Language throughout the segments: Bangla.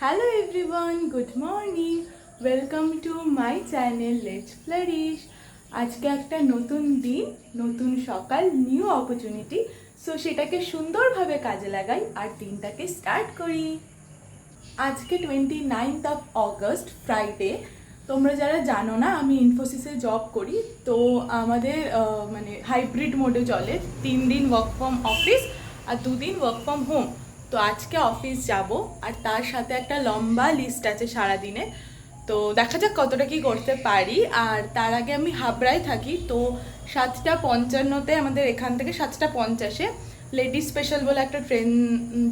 Hello everyone, good morning. Welcome to my channel Let's Flourish. আজকে একটা নতুন দিন, নতুন সকাল, নিউ অপরচুনিটি। সো সেটাকে সুন্দরভাবে কাজে লাগাই আর দিনটাকে স্টার্ট করি। আজকে 29th অফ অগস্ট, ফ্রাইডে। তোমরা যারা জানো না, আমি ইনফোসিসে জব করি। তো আমাদের মানে হাইব্রিড মোডে চলে, 3 দিন ওয়ার্ক ফ্রম অফিস আর 2 দিন ওয়ার্ক ফ্রম হোম। তো আজকে অফিস যাব আর তার সাথে একটা লম্বা লিস্ট আছে সারাদিনে। তো দেখা যাক কতটা কি করতে পারি। আর তার আগে আমি হাবড়ায় থাকি, তো 7:55-তে আমাদের এখান থেকে 7:50-এ লেডিস স্পেশাল বলে একটা ট্রেন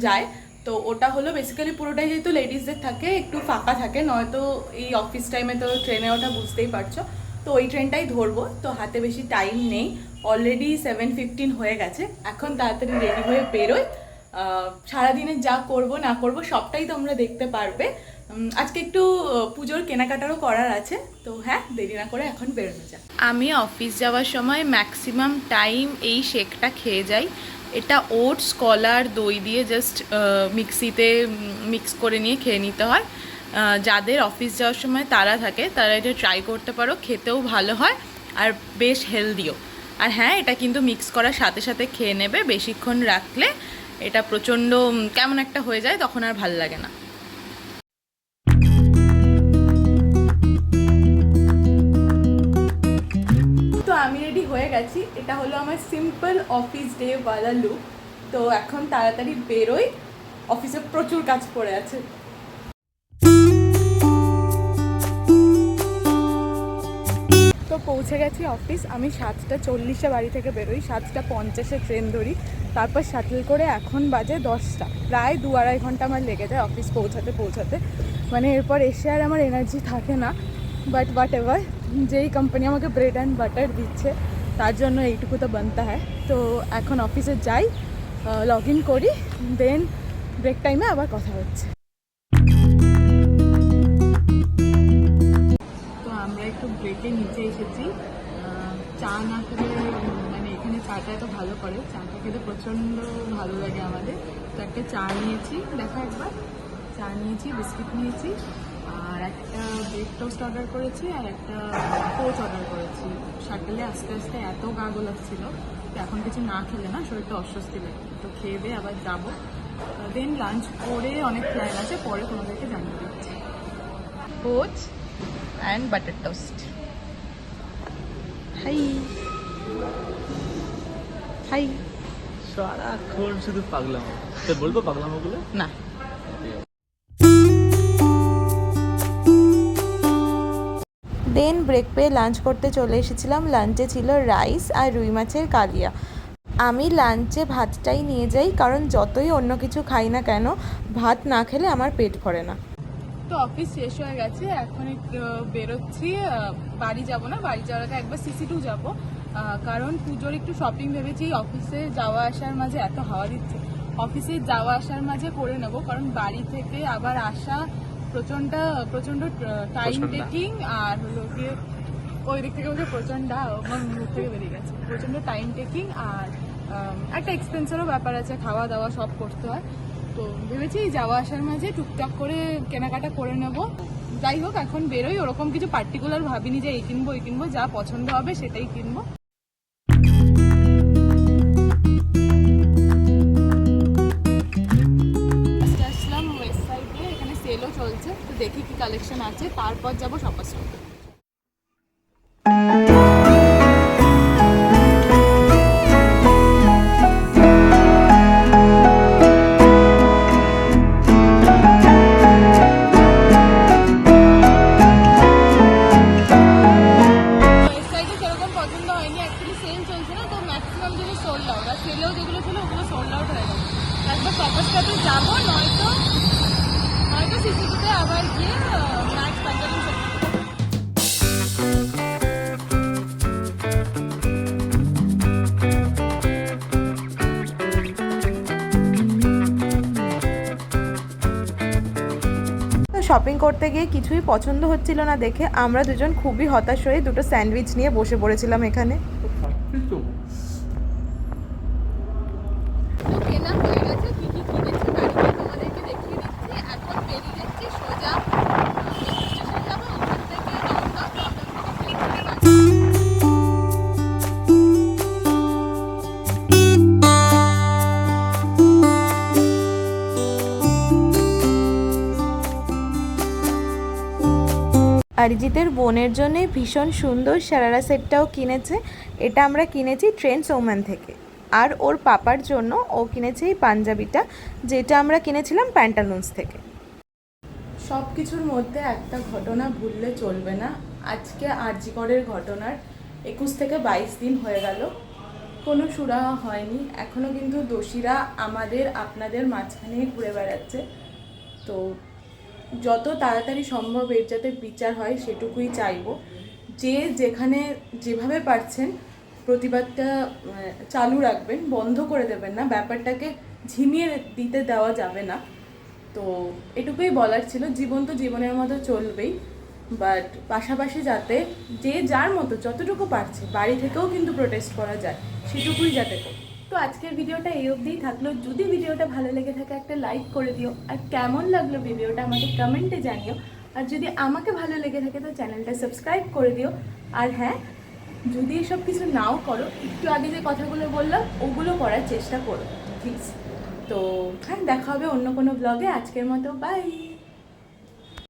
যায়। তো ওটা হলো বেসিক্যালি পুরোটাই যেহেতু লেডিসদের থাকে, একটু ফাঁকা থাকে, নয়তো এই অফিস টাইমে তো ট্রেনে ওটা বুঝতেই পারছো। তো ওই ট্রেনটাই ধরবো, তো হাতে বেশি টাইম নেই। অলরেডি 7:15 হয়ে গেছে, এখন তাড়াতাড়ি রেডি হয়ে বেরোই। সারাদিনে যা করব না করব সবটাই তোমরা দেখতে পারবে। আজকে একটু পুজোর কেনাকাটারও করার আছে, তো হ্যাঁ, দেরি না করে এখন বেরোনো যাক। আমি অফিস যাওয়ার সময় ম্যাক্সিমাম টাইম এই শেকটা খেয়ে যাই। এটা ওটস, কলার, দই দিয়ে জাস্ট মিক্সিতে মিক্স করে নিয়ে খেয়ে নিতে হয়। যাদের অফিস যাওয়ার সময় তারা থাকে, তারা এটা ট্রাই করতে পারো, খেতেও ভালো হয় আর বেশ হেলদিও। আর হ্যাঁ, এটা কিন্তু মিক্স করার সাথে সাথে খেয়ে নেবে, বেশিক্ষণ রাখলে এটা প্রচণ্ড কেমন একটা হয়ে যায়, তখন আর ভাল লাগে না। তো আমি রেডি হয়ে গেছি, এটা হলো আমার সিম্পল অফিস ডে ওয়ালা লুক। তো এখন তাড়াতাড়ি বেরোই, অফিসে প্রচুর কাজ পড়ে আছে। তো পৌঁছে গেছি অফিস। আমি 7:40-এ বাড়ি থেকে বেরোই, 7:50-এ ট্রেন ধরি, তারপর শাটল করে এখন বাজে 10টা। প্রায় 2-2.5 ঘন্টা আমার লেগে যায় অফিস পৌঁছাতে। মানে এরপর এসে আর আমার এনার্জি থাকে না, বাট হোয়াট এভার, যেই কোম্পানি আমাকে ব্রেড অ্যান্ড বাটার দিচ্ছে তার জন্য এইটুকু তো বানতে হয়। তো এখন অফিসে যাই, লগ ইন করি, দেন ব্রেক টাইমে আবার কথা হচ্ছে। তো আমরা একটু ব্রেকে নিচে এসেছি, চা না খেলে, মানে এখানে চাটা এত ভালো করে, চাটা খেতে প্রচণ্ড ভালো লাগে আমাদের। তো একটা চা নিয়েছি, দেখা একবার, চা নিয়েছি, বিস্কিট নিয়েছি, আর একটা ব্রেড টোস্ট অর্ডার করেছি, আর একটা কোচ অর্ডার করেছি। শাটলে আস্তে আস্তে এত গা গোলাচ্ছিল, তো এখন কিছু না খেলে না শরীরটা অস্বস্তি লাগে। তো খেয়ে দিয়ে আবার যাবো, দেন লাঞ্চ করে অনেক প্ল্যান আছে, পরে তোমাদেরকে জানিয়ে দিচ্ছি। Coach and butter toast. Hi. Hi. সারাক্ষণ শুধু পাগলামো। তো বলবো পাগলামোগুলো? না। দেন ব্রেক পেয়ে লাঞ্চ করতে চলে এসেছিলাম। লাঞ্চে ছিল রাইস আর রুই মাছের কালিয়া। আমি লাঞ্চে ভাতটাই নিয়ে যাই, কারণ যতই অন্য কিছু খাই না কেন, ভাত না খেলে আমার পেট ভরে না। তো অফিস শেষ হয়ে গেছে, এখন বেরোচ্ছি। বাড়ি যাব না, বাড়ি যাওয়ার আগে একবার CC2 যাব, কারণ পুজোর একটু শপিং ভেবেছি। অফিসে যাওয়া আসার মাঝে এত হাওয়া দিচ্ছে, অফিসে যাওয়া আসার মাঝে করে নেব, কারণ বাড়ি থেকে আবার আসা প্রচণ্ড টাইম টেকিং। আর হলো গিয়ে ওই দিক থেকে বলছে প্রচণ্ড, আমার মুখ থেকে বেরিয়ে গেছে, প্রচণ্ড টাইম টেকিং, আর একটা এক্সপেন্সেরও ব্যাপার আছে, খাওয়া দাওয়া সব করতে হয়। তো ভেবেছি যাওয়া আসার মাঝে টুকটাক করে কেনাকাটা করে নেব। যাই হোক, এখন বেরোই, ওরকম কিছু পার্টিকুলার ভাবিনি যে এই কিনবো, যা পছন্দ হবে সেটাই কিনবো। আসলাম ওয়েস্ট সাইডে, এখানে সেলও চলছে, তো দেখি কি কালেকশন আছে, তারপর যাবো শপার স্টপে। যাবো, নয়তো CC2-তে আবার গিয়ে ম্যাক্স প্যান্টালুন। শপিং করতে গিয়ে কিছুই পছন্দ হচ্ছিল না দেখে আমরা দুজন খুবই হতাশ হয়ে দুটো স্যান্ডউইচ নিয়ে বসে পড়েছিলাম এখানে। কেনা হয়ে গেছে, কি কি কিনেছি বাড়িতে তোমাদেরকে দেখিয়ে দিচ্ছি। এখন বেরিয়ে যাচ্ছি অরিজিতের বোনের জন্য ভীষণ সুন্দর সারারা সেটটাও কিনেছে। এটা আমরা কিনেছি ট্রেন্ডস ওম্যান থেকে। আর ওর পাপার জন্য ও কিনেছে এই পাঞ্জাবিটা, যেটা আমরা কিনেছিলাম প্যান্টালুন্স থেকে। সব কিছুর মধ্যে একটা ঘটনা ভুললে চলবে না। আজকে আরজি করের ঘটনার 21 থেকে 22 দিন হয়ে গেল, কোনো সুরাহা হয়নি। এখনও কিন্তু দোষীরা আমাদের আপনাদের মাঝখানেই ঘুরে বেড়াচ্ছে। তো যত তাড়াতাড়ি সম্ভব এর যাতে বিচার হয় সেটুকুই চাইবো। যে যেখানে যেভাবে পারছেন প্রতিবাদটা চালু রাখবেন, বন্ধ করে দেবেন না, ব্যাপারটাকে ঝিমিয়ে দিতে দেওয়া যাবে না। তো এটুকুই বলার ছিল। জীবন তো জীবনের মতো চলবেই, বাট পাশাপাশি যাতে যে যার মতো যতটুকু পারছে, বাড়ি থেকেও কিন্তু প্রোটেস্ট করা যায়, সেটুকুই যাতে করো। তো আজকের ভিডিওটা এই অবধিই থাকলো। যদি ভিডিওটা ভালো লেগে থাকে একটা লাইক করে দিও, আর কেমন লাগলো ভিডিওটা আমাকে কমেন্টে জানিও। আর যদি আমাকে ভালো লেগে থাকে তো চ্যানেলটা সাবস্ক্রাইব করে দিও। আর হ্যাঁ, যদি এসব কিছু নাও করো, একটু আগে যে কথাগুলো বললাম ওগুলো করার চেষ্টা করো প্লিজ। তো হ্যাঁ, দেখা হবে অন্য কোনো ব্লগে। আজকের মতো বাই।